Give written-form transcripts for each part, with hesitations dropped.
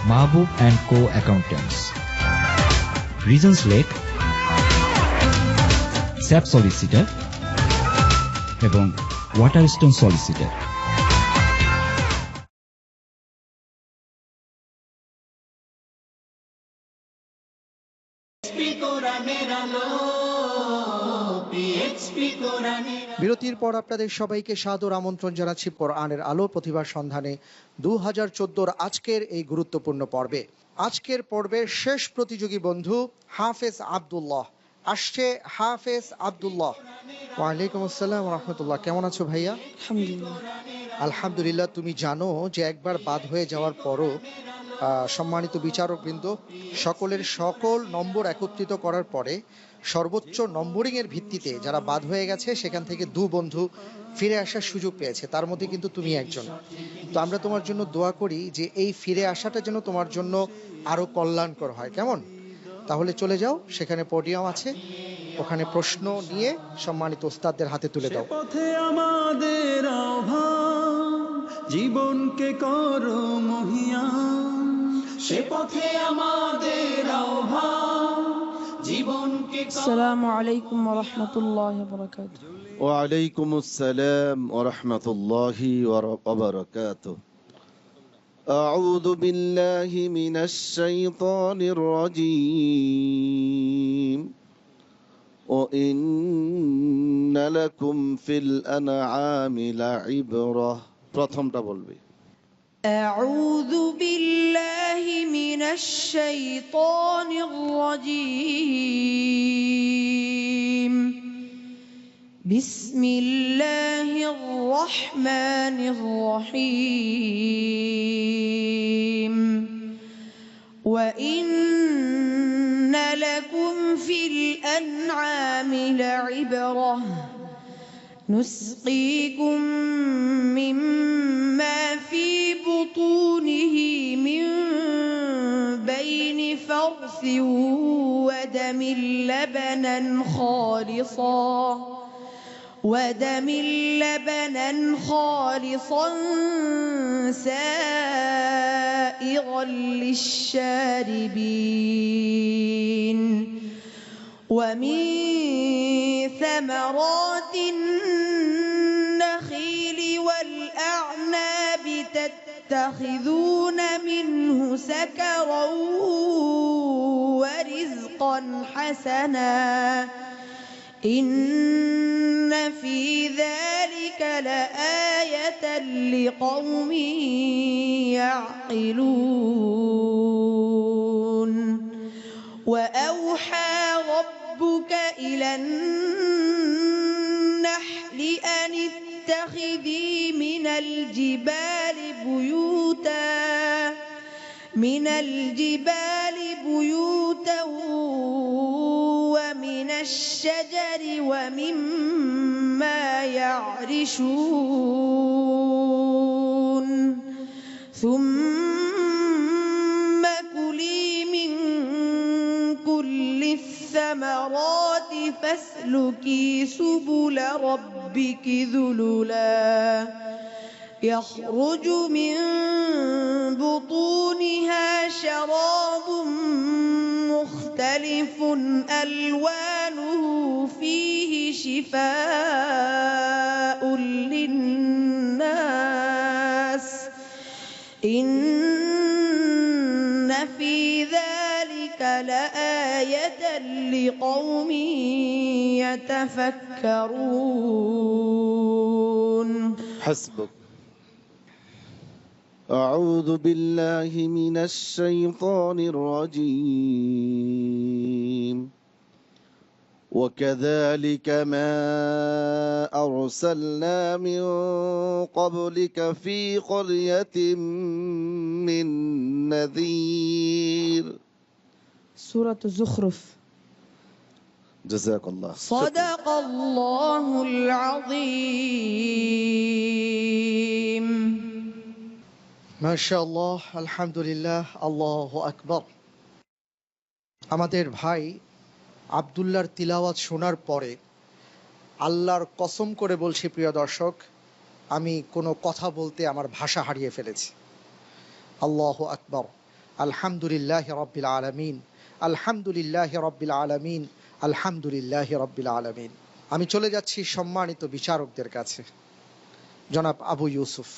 Mahbub and co accountants, reasons lake, sap solicitor এবং ওয়াটারস্টোন solicitor. বিরতির পর আপনাদের সবাইকে সাদর আমন্ত্রণ জানাচ্ছি কোরআনের আলো প্রতিভার সন্ধানে 2014 আজকের এই গুরুত্বপূর্ণ পর্বে। আজকের পর্বের শেষ প্রতিযোগী বন্ধু হাফেজ আব্দুল্লাহ আসছে। হাফেজ আব্দুল্লাহ, ওয়ালাইকুম আসসালাম রহমতুল্লাহ, কেমন আছো ভাইয়া? আলহামদুলিল্লাহ। তুমি জানো যে একবার বাদ হয়ে যাওয়ার পরও সম্মানিত বিচারকবৃন্দ সকলের সকল নম্বর একত্রিত করার পরে সর্বোচ্চ নম্বরিং এর ভিত্তিতে যারা বাদ হয়ে গেছে সেখান থেকে দু বন্ধু ফিরে আসার সুযোগ পেয়েছে, তার মধ্যে কিন্তু তুমি একজন। তো আমরা তোমার জন্য দোয়া করি যে এই ফিরে আসাটা যেন তোমার জন্য আরো কল্যাণকর হয়। কেমন? তাহলে চলে যাও, সেখানে পোডিয়াম আছে, ওখানে প্রশ্ন নিয়ে সম্মানিত ওস্তাদদের হাতে তুলে দাও। পথে আমাদের জীবনকে করো মহিয়ান, সে পথে আমাদের জীবনকে। আসসালামু আলাইকুম ওয়া রাহমাতুল্লাহি ওয়া বারাকাতুহু। ওয়া আলাইকুম আসসালাম ওয়া রাহমাতুল্লাহি ওয়া বারাকাতুহু। আউযু বিল্লাহি মিনাশ শাইতানির রাজীম। ওয়া ইন্না লাকুম ফিল আনআমি লাইবরাহ। প্রথমটা বলবে। আউযু বিল্লাহি মিনাশ শাইতানির রাজীম। বিসমিল্লাহির রহমানির রহিম। ওয়া ইন্না লাকুম ফিল আনআমি লাইবরাহ نسقيكم مما في بطونه من بين فرث ودم لبنا خالصا سائغا للشاربين ومن ثمرات النخيل والأعناب تتخذون منه سكرا ورزقا حسنا إن في ذلك لآية لقوم يعقلون وأوحى ربك إلى النحل أن اتخذي من الجبال بيوتا ومن الشجر ومما يعرشون ثم كلي من كل الثمرات فاسلكي سبل ربك ذللا يخرج من بطونها شراب مختلف ألوانه فيه شفاء للناس إن في ذلك لآية لقوم يتفكرون. حسبك. أعوذ بالله من الشيطان الرجيم. وكذلك ما أرسلنا من قبلك في قرية من نذير. سورة الزخرف. جزاك الله. صدق الله العظيم. মাশাআল্লাহ, আলহামদুলিল্লাহ, আল্লাহু আকবার। আমাদের ভাই আব্দুল্লাহর তিলাওয়াত শোনার পরে আল্লাহর কসম করে বলছি প্রিয় দর্শক, আমি কোনো কথা বলতে আমার ভাষা হারিয়ে ফেলেছি। আল্লাহু আকবার। আলহামদুলিল্লাহ রব্বিল আলামিন, আলহামদুলিল্লাহ রব্বিল আলামিন, আলহামদুলিল্লাহ রব্বিল আলামিন। আমি চলে যাচ্ছি সম্মানিত বিচারকদের কাছে। জনাব আবু ইউসুফ।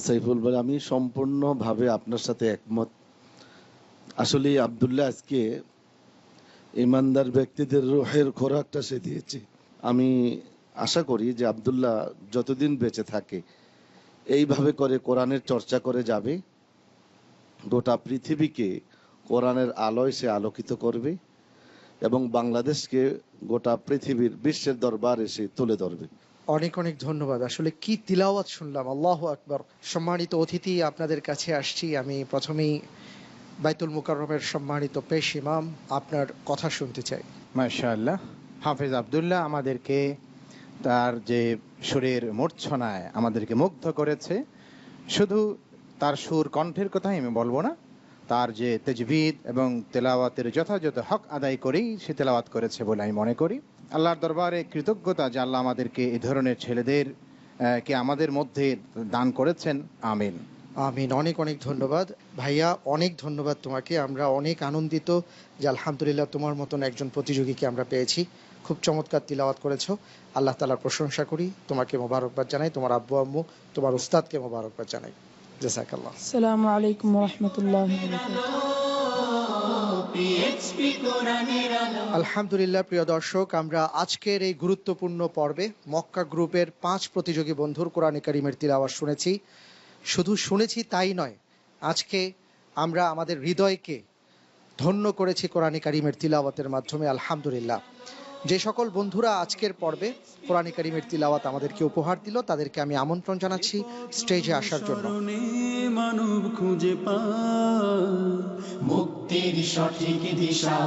সাইফুল ভাই, আমি সম্পূর্ণভাবে আপনার সাথে একমত। আসলে আব্দুল্লাহ আজকে ইমানদার ব্যক্তিদের রুহের খোরাকটা সে দিয়েছে। আমি আশা করি যে আব্দুল্লাহ যতদিন বেঁচে থাকে এইভাবে করে কোরআনের চর্চা করে যাবে, গোটা পৃথিবীকে কোরআনের আলোয় সে আলোকিত করবে এবং বাংলাদেশকে গোটা পৃথিবীর বিশ্বের দরবারে সে তুলে ধরবে। অনেক অনেক ধন্যবাদ। আসলে কি তিলাওয়াত শুনলাম, আল্লাহু আকবার। সম্মানিত অতিথি, আপনাদের কাছে আসছি। আমি প্রথমেই বাইতুল মুকাররমের সম্মানিত পেশ ইমাম, আপনার কথা শুনতে চাই। মাশাআল্লাহ, হাফেজ আব্দুল্লাহ আমাদেরকে তার যে সুরের মূর্ছনায় আমাদেরকে মুগ্ধ করেছে। শুধু তার সুর কণ্ঠের কথাই আমি বলবো না, তার যে তাজবিদ এবং তেলাওয়াতের যথাযথ হক আদায় করেই সে তেলাওয়াত করেছে বলে আমি মনে করি। আল্লাহর দরবারে কৃতজ্ঞতা যে আল্লাহ আমাদেরকে এই ধরনের ছেলেদের কে আমাদের মধ্যে দান করেছেন। আমিন আমিন। অনেক অনেক ধন্যবাদ ভাইয়া, অনেক ধন্যবাদ তোমাকে। আমরা অনেক আনন্দিত যে আলহামদুলিল্লাহ তোমার মতন একজন প্রতিযোগীকে আমরা পেয়েছি। খুব চমৎকার তিলাওয়াত করেছো। আল্লাহ তাআলার প্রশংসা করি, তোমাকে মোবারকবাদ জানাই, তোমার আব্বু আম্মু, তোমার উস্তাদকে মোবারকবাদ জানাই। জাযাকাল্লাহ। আসসালামু আলাইকুম ওয়া রাহমাতুল্লাহি ওয়া বারাকাতুহু। আলহামদুলিল্লাহ। প্রিয় দর্শক, আমরা আজকের এই গুরুত্বপূর্ণ পর্বে মক্কা গ্রুপের 5 প্রতিযোগী বন্ধুর কোরআনে কারীমের তিলাওয়াত শুনেছি। শুধু শুনেছি তাই নয়, আজকে আমরা আমাদের হৃদয়কে ধন্য করেছি কোরআনে কারীমের তিলাওয়াতের মাধ্যমে। আলহামদুলিল্লাহ। যে সকল বন্ধুরা আজকের পর্বে কোরআনে কারীমের তিলাওয়াত আমাদেরকে উপহার দিল, তাদেরকে আমি আমন্ত্রণ জানাচ্ছি স্টেজে আসার জন্য। মানব খুঁজে পায় মুক্তির সঠিক দিশা,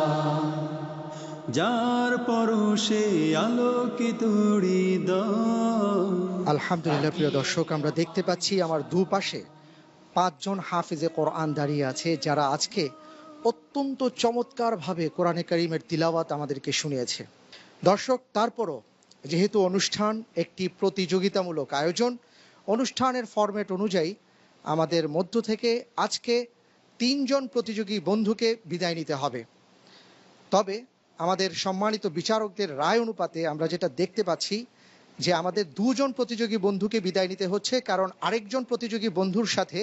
যার পরশে আলোকিত হৃদয়। আলহামদুলিল্লাহ। প্রিয় দর্শক, আমরা দেখতে পাচ্ছি আমার দুপাশে 5 জন হাফেজে কোরআন দাঁড়িয়ে আছে, যারা আজকে অত্যন্ত চমৎকারভাবে কোরআনে কারীমের তিলাওয়াত আমাদেরকে শুনিয়েছে। দর্শক, তারপরও যেহেতু অনুষ্ঠান একটি প্রতিযোগিতামূলক আয়োজন, অনুষ্ঠানের ফরম্যাট অনুযায়ী আমাদের মধ্য থেকে আজকে 3 জন প্রতিযোগী বন্ধুকে বিদায় নিতে হবে। তবে আমাদের সম্মানিত বিচারকদের রায় অনুপাতে আমরা যেটা দেখতে পাচ্ছি যে আমাদের 2 জন প্রতিযোগী বন্ধুকে বিদায় নিতে হচ্ছে, কারণ আরেকজন প্রতিযোগী বন্ধুর সাথে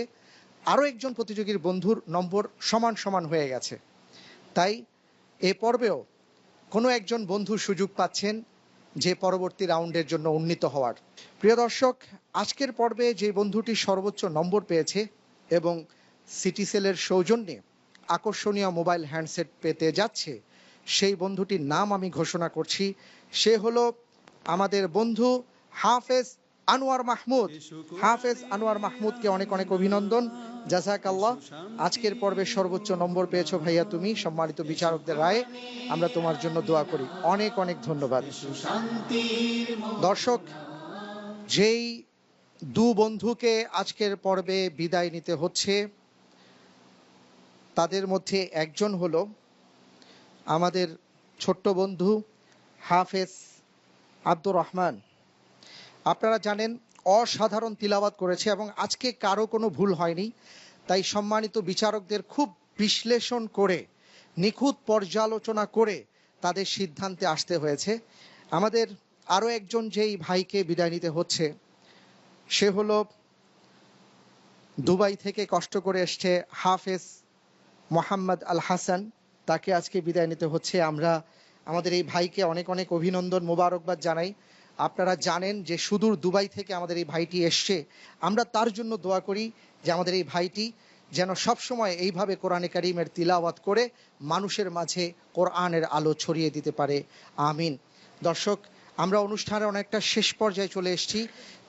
আরও একজন প্রতিযোগীর বন্ধুর নম্বর সমান সমান হয়ে গেছে। তাই এ পর্বেও কোনো একজন বন্ধু সুযোগ পাচ্ছেন যে পরবর্তী রাউন্ডের জন্য উন্নীত হওয়ার। প্রিয় দর্শক, আজকের পর্বে যে বন্ধুটি সর্বোচ্চ নম্বর পেয়েছে এবং সিটিসেলের সৌজন্যে আকর্ষণীয় মোবাইল হ্যান্ডসেট পেতে যাচ্ছে, সেই বন্ধুটির নাম আমি ঘোষণা করছি। সে হলো আমাদের বন্ধু হাফেজ আনোয়ার মাহমুদ। হাফেজ আনোয়ার মাহমুদকে অনেক অনেক অভিনন্দন। জাযাকাল্লাহ। আজকের পর্বে সর্বোচ্চ নম্বর পেয়েছো ভাইয়া তুমি। সম্মানিত বিচারকদের রায়ে আমরা তোমার জন্য দোয়া করি। অনেক অনেক ধন্যবাদ। দর্শক, যেই 2 বন্ধুকে আজকের পর্বে বিদায় নিতে হচ্ছে, তাদের মধ্যে একজন হলো আমাদের ছোট্ট বন্ধু হাফেজ আব্দুর রহমান। আপনারা জানেন অসাধারণ তিলাওয়াত করেছে এবং আজকে কারো কোনো ভুল হয়নি। তাই সম্মানিত বিচারকদের খুব বিশ্লেষণ করে, নিখুঁত পর্যালোচনা করে তাদের সিদ্ধান্তে আসতে হয়েছে। আমাদের আরও একজন যেই ভাইকে বিদায় নিতে হচ্ছে, সে হলো দুবাই থেকে কষ্ট করে এসছে হাফেজ মোহাম্মদ আল হাসান। তাকে আজকে বিদায় নিতে হচ্ছে। আমরা আমাদের এই ভাইকে অনেক অনেক অভিনন্দন, মোবারকবাদ জানাই। আপনারা জানেন যে সুদূর দুবাই থেকে আমাদের এই ভাইটি এসছে। আমরা তার জন্য দোয়া করি যে আমাদের এই ভাইটি যেন সবসময় এইভাবে কোরআনে কারীমের তিলাওয়াত করে মানুষের মাঝে কোরআনের আলো ছড়িয়ে দিতে পারে। আমিন। দর্শক, আমরা অনুষ্ঠানের অনেকটা শেষ পর্যায়ে চলে এসেছি।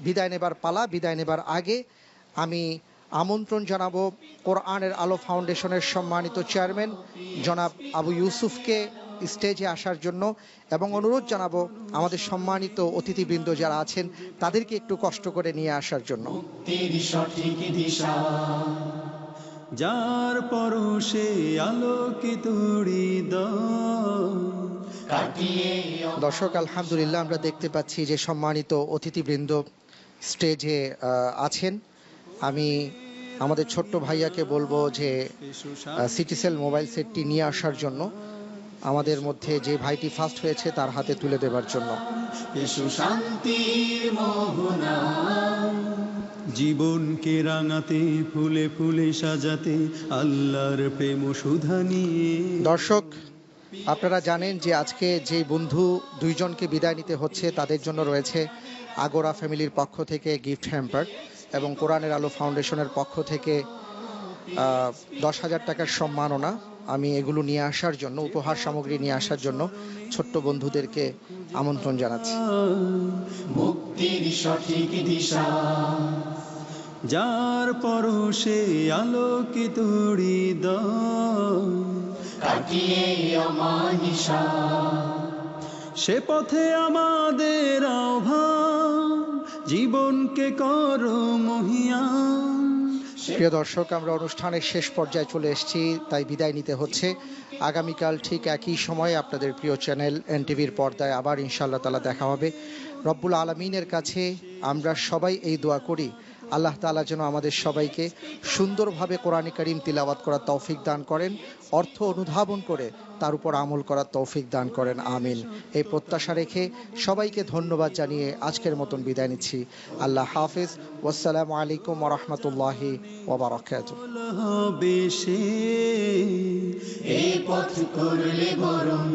বিদায় নেবার পালা। বিদায় নেবার আগে আমি আমন্ত্রণ জানাবো কোরআনের আলো ফাউন্ডেশনের সম্মানিত চেয়ারম্যান জনাব আবু ইউসুফকে স্টেজে আসার জন্য, এবং অনুরোধ জানাবো আমাদের সম্মানিত অতিথিবৃন্দ যারা আছেন তাদেরকে একটু কষ্ট করে নিয়ে আসার জন্য। যার পরশে আলোকিত হৃদয়। দর্শক, আলহামদুলিল্লাহ, আমরা দেখতে পাচ্ছি যে সম্মানিত অতিথিবৃন্দ স্টেজে আছেন। আমি আমাদের ছোট্ট ভাইয়াকে বলবো যে সিটিসেল মোবাইল সেটটি নিয়ে আসার জন্য, আমাদের মধ্যে যে ভাইটি ফার্স্ট হয়েছে তার হাতে তুলে দেবার জন্য। এসো শান্তির মোহনা, জীবনকে রাঙাতে, ফুলে ফুলে সাজাতে, আল্লাহর প্রেম সুধা নিয়ে। দর্শক, আপনারা জানেন যে আজকে যে বন্ধু দুইজনকে বিদায় নিতে হচ্ছে তাদের জন্য রয়েছে আগোরা ফ্যামিলির পক্ষ থেকে গিফট হ্যাম্পার এবং কোরআনের আলো ফাউন্ডেশনের পক্ষ থেকে 10,000 টাকার সম্মাননা। আমি এগুলো নিয়ে আসার জন্য, উপহার সামগ্রী নিয়ে আসার জন্য ছোট্ট বন্ধুদেরকে আমন্ত্রণ জানাচ্ছি। মুক্তির সঠিক দিশা, যার পরশে আলোকিত হৃদয়, কাটিয়ে অমানিসা, সে পথে আমাদের আহ্বান, জীবনকে করো মহিয়ান। প্রিয় দর্শক, আমরা অনুষ্ঠানের শেষ পর্যায়ে চলে এসেছি, তাই বিদায় নিতে হচ্ছে। আগামীকাল ঠিক একই সময়ে আপনাদের প্রিয় চ্যানেল এনটিভির পর্দায় আবার ইনশাআল্লাহ তাআলা দেখা হবে। রব্বুল আলামিনের কাছে আমরা সবাই এই দোয়া করি, আল্লাহ তাআলা যেন আমাদের সবাইকে সুন্দরভাবে কোরআনে কারীম তিলাওয়াত করার তৌফিক দান করেন, অর্থ অনুধাবন করে তার উপর আমল করার তৌফিক দান করেন, আমিন। এই প্রত্যাশা রেখে সবাইকে ধন্যবাদ জানিয়ে আজকের মতন বিদায় নিচ্ছি। আল্লাহ হাফেজ। ওয়াসসালামু আলাইকুম ওয়া রাহমাতুল্লাহি ওয়া বারাকাতুহু। বেশে এই পথ করলে বরণ,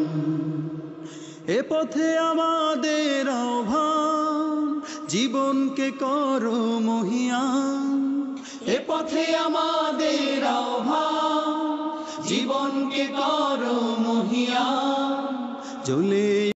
এ পথে আমাদের আহ্বান, জীবনকে করো মহিয়ান। এ পথে আমাদের আহ্বান, জীবনকে করো মহিয়ান। জ্বলে